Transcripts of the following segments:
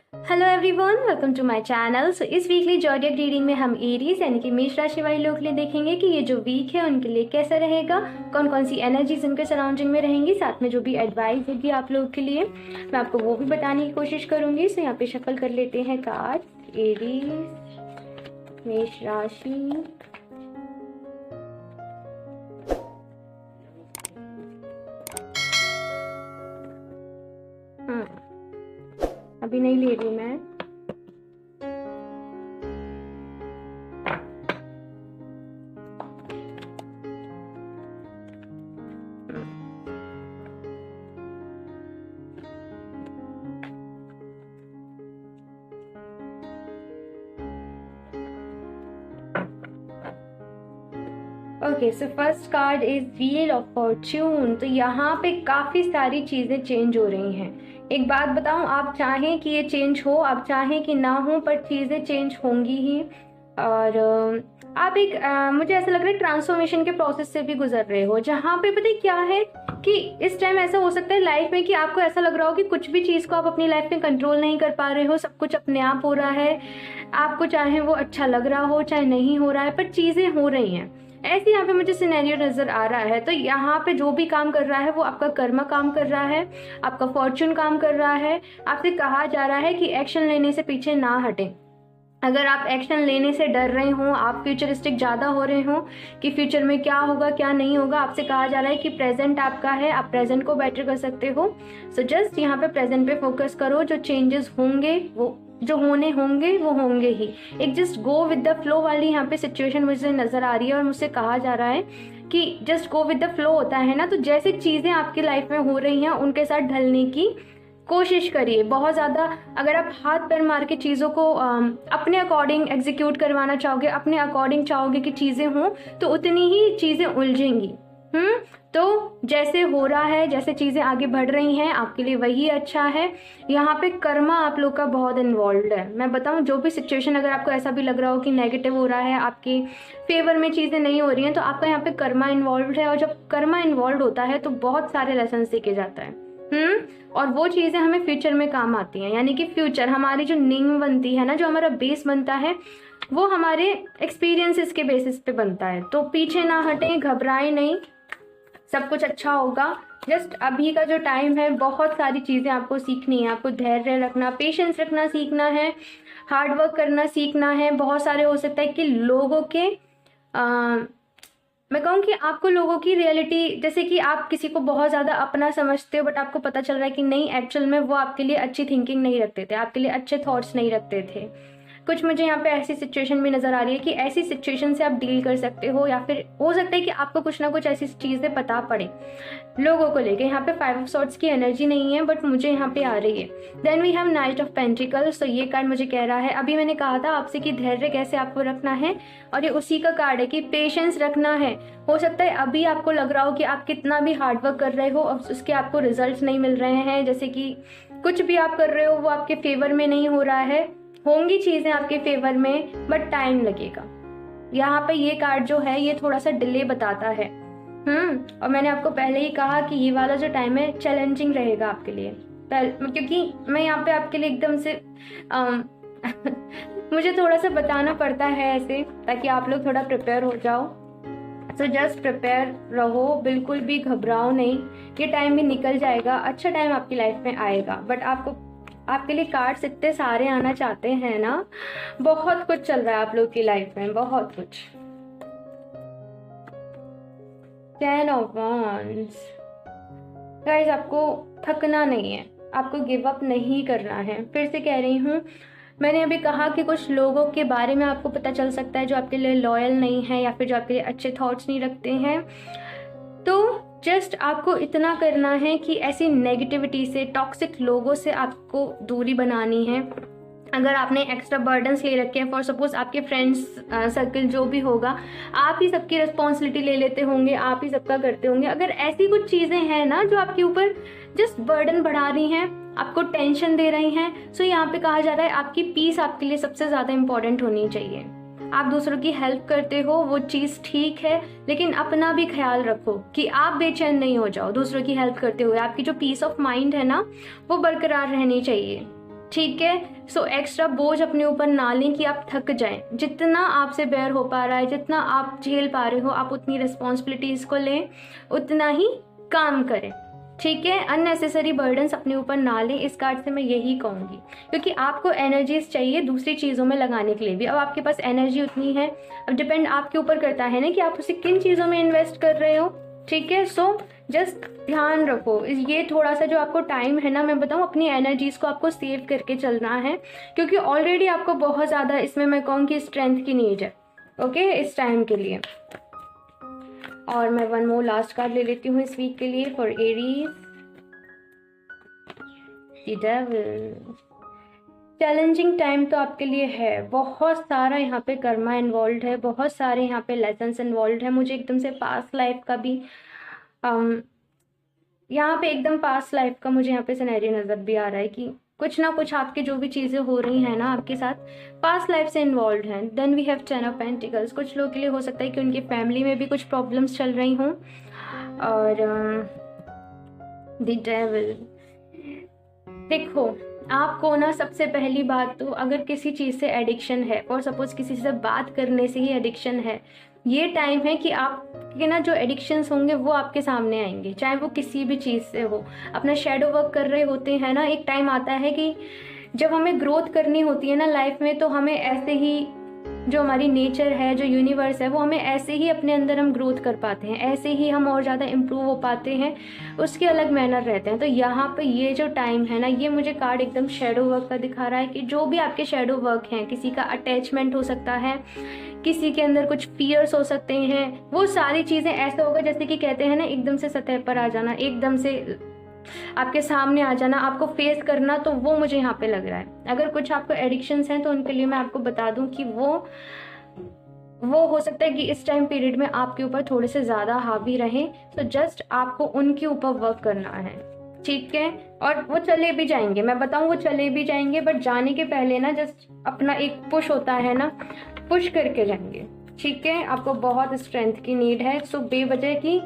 Hello everyone, welcome to my channel. So इस weekly zodiac reading में हम Aries यानी कि मेष राशि वाले लोग के लिए देखेंगे कि ये जो वीक है उनके लिए कैसा रहेगा, कौन कौन सी एनर्जीज उनके सराउंडिंग में रहेंगी, साथ में जो भी एडवाइस होगी आप लोग के लिए मैं आपको वो भी बताने की कोशिश करूंगी। सो यहाँ पे शफल कर लेते हैं कार्ड। एरीज, मेष राशि, अभी नहीं ले रही मैं। Okay, so first card is wheel of Fortune. तो यहाँ पे काफी सारी चीजें चेंज हो रही हैं। एक बात बताऊं, आप चाहें कि ये चेंज हो, आप चाहें कि ना हो, पर चीजें चेंज होंगी ही। और आप एक मुझे ऐसा लग रहा है ट्रांसफॉर्मेशन के प्रोसेस से भी गुजर रहे हो, जहाँ पे पता है क्या है कि इस टाइम ऐसा हो सकता है लाइफ में कि आपको ऐसा लग रहा हो कि कुछ भी चीज को आप अपनी लाइफ में कंट्रोल नहीं कर पा रहे हो, सब कुछ अपने आप हो रहा है। आपको चाहे वो अच्छा लग रहा हो चाहे नहीं हो रहा है, पर चीजें हो रही हैं। ऐसे यहाँ पे मुझे सिनेरियो नजर आ रहा है। तो यहाँ पे जो भी काम कर रहा है वो आपका कर्म काम कर रहा है, आपका फॉर्चून काम कर रहा है। आपसे कहा जा रहा है कि एक्शन लेने से पीछे ना हटें। अगर आप एक्शन लेने से डर रहे हो, आप फ्यूचरिस्टिक ज़्यादा हो रहे हो कि फ्यूचर में क्या होगा क्या नहीं होगा, आपसे कहा जा रहा है कि प्रेजेंट आपका है, आप प्रेजेंट को बेटर कर सकते हो। सो जस्ट यहाँ पे प्रेजेंट पे फोकस करो। जो चेंजेस होंगे, वो जो होने होंगे वो होंगे ही। एक just go with the flow वाली यहाँ पे सिचुएशन मुझे नज़र आ रही है। और मुझसे कहा जा रहा है कि just go with the flow होता है ना, तो जैसे चीज़ें आपकी लाइफ में हो रही हैं उनके साथ ढलने की कोशिश करिए। बहुत ज़्यादा अगर आप हाथ पैर मार के चीज़ों को अपने अकॉर्डिंग एग्जीक्यूट करवाना चाहोगे, अपने अकॉर्डिंग चाहोगे कि चीज़ें हों, तो उतनी ही चीज़ें उलझेंगी। तो जैसे हो रहा है, जैसे चीज़ें आगे बढ़ रही हैं, आपके लिए वही अच्छा है। यहाँ पे कर्मा आप लोग का बहुत इन्वॉल्व है। मैं बताऊँ, जो भी सिचुएशन अगर आपको ऐसा भी लग रहा हो कि नेगेटिव हो रहा है, आपके फेवर में चीज़ें नहीं हो रही हैं, तो आपका यहाँ पे कर्मा इन्वॉल्व है। और जब कर्मा इन्वॉल्व होता है तो बहुत सारे लेसन सीखे जाता है। और वो चीज़ें हमें फ्यूचर में काम आती हैं। यानी कि फ्यूचर हमारी जो नींव बनती है ना, जो हमारा बेस बनता है, वो हमारे एक्सपीरियंसेस के बेसिस पे बनता है। तो पीछे ना हटें, घबराएं नहीं, सब कुछ अच्छा होगा। जस्ट अभी का जो टाइम है, बहुत सारी चीज़ें आपको सीखनी है। आपको धैर्य रखना, पेशेंस रखना सीखना है, हार्ड वर्क करना सीखना है। बहुत सारे हो सकता है कि लोगों के मैं कहूँ कि आपको लोगों की रियलिटी, जैसे कि आप किसी को बहुत ज़्यादा अपना समझते हो, बट आपको पता चल रहा है कि नहीं, एक्चुअल में वो आपके लिए अच्छी थिंकिंग नहीं रखते थे, आपके लिए अच्छे थॉट्स नहीं रखते थे। कुछ मुझे यहाँ पे ऐसी सिचुएशन भी नज़र आ रही है कि ऐसी सिचुएशन से आप डील कर सकते हो, या फिर हो सकता है कि आपको कुछ ना कुछ ऐसी चीज़ें पता पड़े लोगों को लेके। यहाँ पे 5 ऑफ सॉर्ड्स की एनर्जी नहीं है, बट मुझे यहाँ पे आ रही है। Then we have knight of pentacles. तो ये कार्ड मुझे कह रहा है, अभी मैंने कहा था आपसे कि धैर्य कैसे आपको रखना है, और ये उसी का कार्ड है कि पेशेंस रखना है। हो सकता है अभी आपको लग रहा हो कि आप कितना भी हार्डवर्क कर रहे हो और उसके आपको रिजल्ट नहीं मिल रहे हैं, जैसे कि कुछ भी आप कर रहे हो वो आपके फेवर में नहीं हो रहा है। होंगी चीज़ें आपके फेवर में, बट टाइम लगेगा। यहाँ पे ये कार्ड जो है ये थोड़ा सा डिले बताता है। और मैंने आपको पहले ही कहा कि ये वाला जो टाइम है चैलेंजिंग रहेगा आपके लिए, क्योंकि मैं यहाँ पे आपके लिए एकदम से मुझे थोड़ा सा बताना पड़ता है ऐसे, ताकि आप लोग थोड़ा प्रिपेयर हो जाओ। सो जस्ट प्रिपेयर रहो, बिल्कुल भी घबराओ नहीं। ये टाइम भी निकल जाएगा, अच्छा टाइम आपकी लाइफ में आएगा। बट आपके लिए कार्ड्स इतने सारे आना चाहते हैं ना, बहुत कुछ चल रहा है आप लोग की लाइफ में, बहुत कुछ। 10 ऑफ वांड्स। गाइस, आपको थकना नहीं है, आपको गिव अप नहीं करना है। फिर से कह रही हूँ, मैंने अभी कहा कि कुछ लोगों के बारे में आपको पता चल सकता है जो आपके लिए लॉयल नहीं है, या फिर जो आपके लिए अच्छे थॉट्स नहीं रखते हैं। तो जस्ट आपको इतना करना है कि ऐसी नेगेटिविटी से, टॉक्सिक लोगों से आपको दूरी बनानी है। अगर आपने एक्स्ट्रा बर्डन्स ले रखे हैं, फॉर सपोज आपके फ्रेंड्स सर्कल जो भी होगा, आप ही सबकी रिस्पॉन्सिबिलिटी ले लेते होंगे, आप ही सबका करते होंगे। अगर ऐसी कुछ चीज़ें हैं ना जो आपके ऊपर जस्ट बर्डन बढ़ा रही हैं, आपको टेंशन दे रही हैं, सो यहाँ पे कहा जा रहा है आपकी पीस आपके लिए सबसे ज़्यादा इंपॉर्टेंट होनी चाहिए। आप दूसरों की हेल्प करते हो, वो चीज़ ठीक है, लेकिन अपना भी ख्याल रखो कि आप बेचैन नहीं हो जाओ दूसरों की हेल्प करते हुए। आपकी जो पीस ऑफ माइंड है ना, वो बरकरार रहनी चाहिए। ठीक है। सो एक्स्ट्रा बोझ अपने ऊपर ना लें कि आप थक जाएं। जितना आपसे बेयर हो पा रहा है, जितना आप झेल पा रहे हो, आप उतनी रिस्पॉन्सिबिलिटीज़ को लें, उतना ही काम करें। ठीक है, अननेसेसरी बर्डन्स अपने ऊपर ना लें। इस कार्ड से मैं यही कहूँगी, क्योंकि आपको एनर्जीज चाहिए दूसरी चीज़ों में लगाने के लिए भी। अब आपके पास एनर्जी उतनी है, अब डिपेंड आपके ऊपर करता है ना कि आप उसे किन चीज़ों में इन्वेस्ट कर रहे हो। ठीक है, सो जस्ट ध्यान रखो, ये थोड़ा सा जो आपको टाइम है ना, मैं बताऊँ, अपनी एनर्जीज को आपको सेव करके चलना है, क्योंकि ऑलरेडी आपको बहुत ज़्यादा इसमें मैं कहूँगी स्ट्रेंथ की नीड है। ओके, इस टाइम के लिए। और मैं वन मोर लास्ट कार्ड ले लेती हूँ इस वीक के लिए for Aries. The devil. Challenging time तो आपके लिए है, बहुत सारा यहाँ पे कर्मा इन्वॉल्व है, बहुत सारे यहाँ पे लेसन्स इन्वॉल्व है। मुझे एकदम से पास्ट लाइफ का भी यहाँ पे एकदम पास्ट लाइफ का मुझे यहाँ पे सिनेरियो नजर भी आ रहा है कि कुछ ना कुछ आपके जो भी चीज़ें हो रही हैं ना आपके साथ, पास्ट लाइफ से इन्वॉल्व हैं। Then we have 10 of pentacles. कुछ लोगों के लिए हो सकता है कि उनकी फैमिली में भी कुछ प्रॉब्लम्स चल रही हों। और द डेविल। देखो, आपको ना सबसे पहली बात तो, अगर किसी चीज़ से एडिक्शन है, और सपोज किसी से बात करने से ही एडिक्शन है, ये टाइम है कि आपके ना जो एडिक्शंस होंगे वो आपके सामने आएंगे, चाहे वो किसी भी चीज़ से हो। अपना शेडो वर्क कर रहे होते हैं ना, एक टाइम आता है कि जब हमें ग्रोथ करनी होती है ना लाइफ में, तो हमें ऐसे ही, जो हमारी नेचर है, जो यूनिवर्स है, वो हमें ऐसे ही अपने अंदर हम ग्रोथ कर पाते हैं, ऐसे ही हम और ज़्यादा इम्प्रूव हो पाते हैं, उसके अलग मैनर रहते हैं। तो यहाँ पे ये जो टाइम है ना, ये मुझे कार्ड एकदम शेडो वर्क का दिखा रहा है कि जो भी आपके शेडो वर्क हैं, किसी का अटैचमेंट हो सकता है, किसी के अंदर कुछ फियर्स हो सकते हैं, वो सारी चीज़ें ऐसे होगा जैसे कि कहते हैं ना, एकदम से सतह पर आ जाना, एकदम से आपके सामने आ जाना, आपको फेस करना। तो वो मुझे यहाँ पे लग रहा है। अगर कुछ आपको एडिक्शंस हैं तो उनके लिए मैं आपको बता दूं कि वो हो सकता है कि इस टाइम पीरियड में आपके ऊपर थोड़े से ज़्यादा हावी रहें। तो जस्ट आपको उनके ऊपर वर्क करना है। ठीक है, और वो चले भी जाएंगे, मैं बताऊं, वो चले भी जाएंगे, बट जाने के पहले ना जस्ट अपना एक पुश होता है ना, पुश करके जाएंगे। ठीक है, आपको बहुत स्ट्रेंथ की नीड है। सो बेवजह की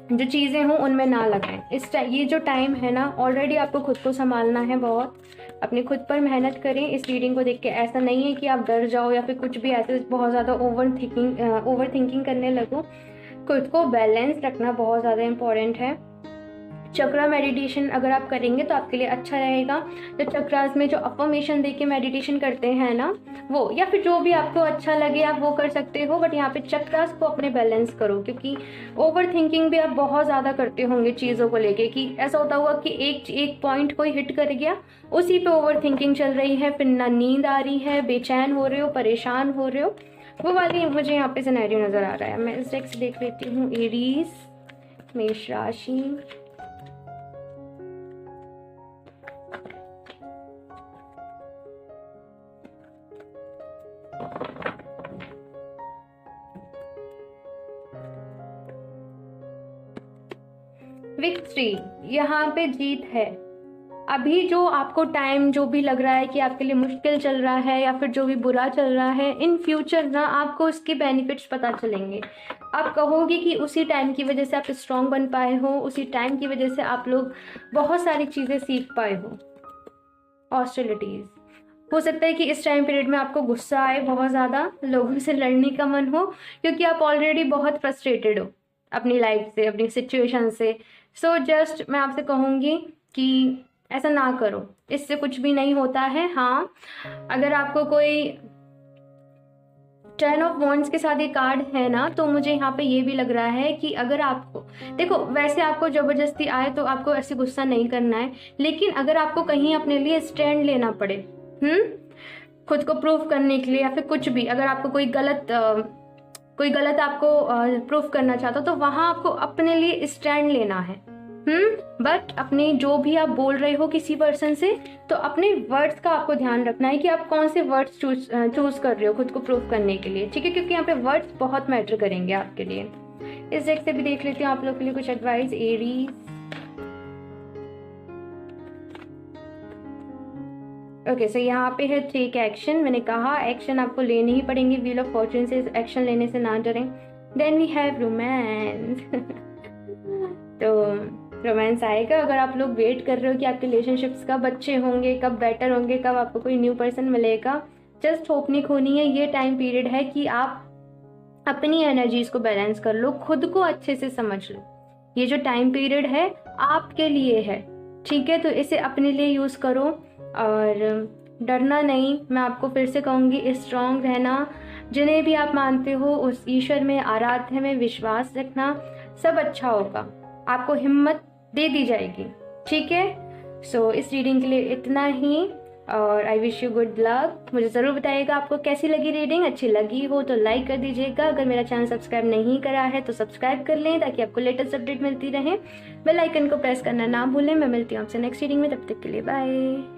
जो चीज़ें हों उनमें ना लगाएं। ये जो टाइम है ना, ऑलरेडी आपको खुद को संभालना है बहुत, अपने खुद पर मेहनत करें। इस रीडिंग को देख के ऐसा नहीं है कि आप डर जाओ या फिर कुछ भी ऐसे बहुत ज़्यादा ओवर थिंकिंग करने लगो। खुद को बैलेंस रखना बहुत ज़्यादा इम्पोर्टेंट है। चक्रा मेडिटेशन अगर आप करेंगे तो आपके लिए अच्छा रहेगा। जो चक्रास में जो अफर्मेशन दे के मेडिटेशन करते हैं ना, वो, या फिर जो भी आपको अच्छा लगे आप वो कर सकते हो, बट यहाँ पे चक्रास को अपने बैलेंस करो, क्योंकि ओवर थिंकिंग भी आप बहुत ज़्यादा करते होंगे चीज़ों को लेके, कि ऐसा होता हुआ कि एक पॉइंट कोई हिट कर गया, उसी पे ओवर थिंकिंग चल रही है, फिर ना नींद आ रही है, बेचैन हो रहे हो, परेशान हो रहे हो, वो वाली मुझे यहाँ पे सिनेरियो नज़र आ रहा है। मैं इस डेक से देख लेती हूँ। एरीज, मेष राशि। विक्ट्री, यहाँ पे जीत है। अभी जो आपको टाइम जो भी लग रहा है कि आपके लिए मुश्किल चल रहा है या फिर जो भी बुरा चल रहा है, इन फ्यूचर ना आपको उसके बेनिफिट्स पता चलेंगे। आप कहोगे कि उसी टाइम की वजह से आप स्ट्रांग बन पाए हो, उसी टाइम की वजह से आप लोग बहुत सारी चीज़ें सीख पाए हो। हॉस्टिलिटीज़, हो सकता है कि इस टाइम पीरियड में आपको गुस्सा आए, बहुत ज़्यादा लोगों से लड़ने का मन हो, क्योंकि आप ऑलरेडी बहुत फ्रस्ट्रेटेड हो अपनी लाइफ से, अपनी सिचुएशन से। सो जस्ट मैं आपसे कहूँगी कि ऐसा ना करो, इससे कुछ भी नहीं होता है। हाँ, अगर आपको कोई 10 ऑफ वॉन्ड्स के साथ ये कार्ड है ना, तो मुझे यहाँ पे ये भी लग रहा है कि अगर आपको, देखो वैसे आपको ज़बरदस्ती आए तो आपको ऐसे गुस्सा नहीं करना है, लेकिन अगर आपको कहीं अपने लिए स्टैंड लेना पड़े, खुद को प्रूफ करने के लिए, या फिर कुछ भी, अगर आपको कोई गलत आपको प्रूफ करना चाहता हो, तो वहाँ आपको अपने लिए स्टैंड लेना है। बट अपने जो भी आप बोल रहे हो किसी पर्सन से, तो अपने वर्ड्स का आपको ध्यान रखना है कि आप कौन से वर्ड्स चूज कर रहे हो खुद को प्रूफ करने के लिए। ठीक है, क्योंकि यहाँ पे वर्ड्स बहुत मैटर करेंगे आपके लिए। इस डेक से भी देख लेती हूँ आप लोग के लिए कुछ एडवाइस। एरीज, ओके, सो यहाँ पे है टेक एक्शन। मैंने कहा एक्शन आपको लेने ही पड़ेंगे, व्हील ऑफ फॉर्चून से एक्शन लेने से ना डरें। Then we have romance. तो रोमांस आएगा। अगर आप लोग वेट कर रहे हो कि आपके रिलेशनशिप्स कब अच्छे होंगे, कब बेटर होंगे, कब आपको कोई न्यू पर्सन मिलेगा, जस्ट होप नहीं खोनी है। ये टाइम पीरियड है कि आप अपनी एनर्जीज को बैलेंस कर लो, खुद को अच्छे से समझ लो। ये जो टाइम पीरियड है आपके लिए है, ठीक है? तो इसे अपने लिए यूज़ करो और डरना नहीं। मैं आपको फिर से कहूँगी, स्ट्रांग रहना, जिन्हें भी आप मानते हो उस ईश्वर में, आराध्य में विश्वास रखना, सब अच्छा होगा, आपको हिम्मत दे दी जाएगी, ठीक है? सो इस रीडिंग के लिए इतना ही और I wish you good luck. मुझे ज़रूर बताइएगा आपको कैसी लगी रीडिंग। अच्छी लगी हो तो लाइक कर दीजिएगा। अगर मेरा चैनल सब्सक्राइब नहीं करा है तो सब्सक्राइब कर लें ताकि आपको लेटेस्ट अपडेट मिलती रहे। बेल आइकन को प्रेस करना ना भूलें। मैं मिलती हूँ आपसे नेक्स्ट रीडिंग में, तब तक के लिए बाय।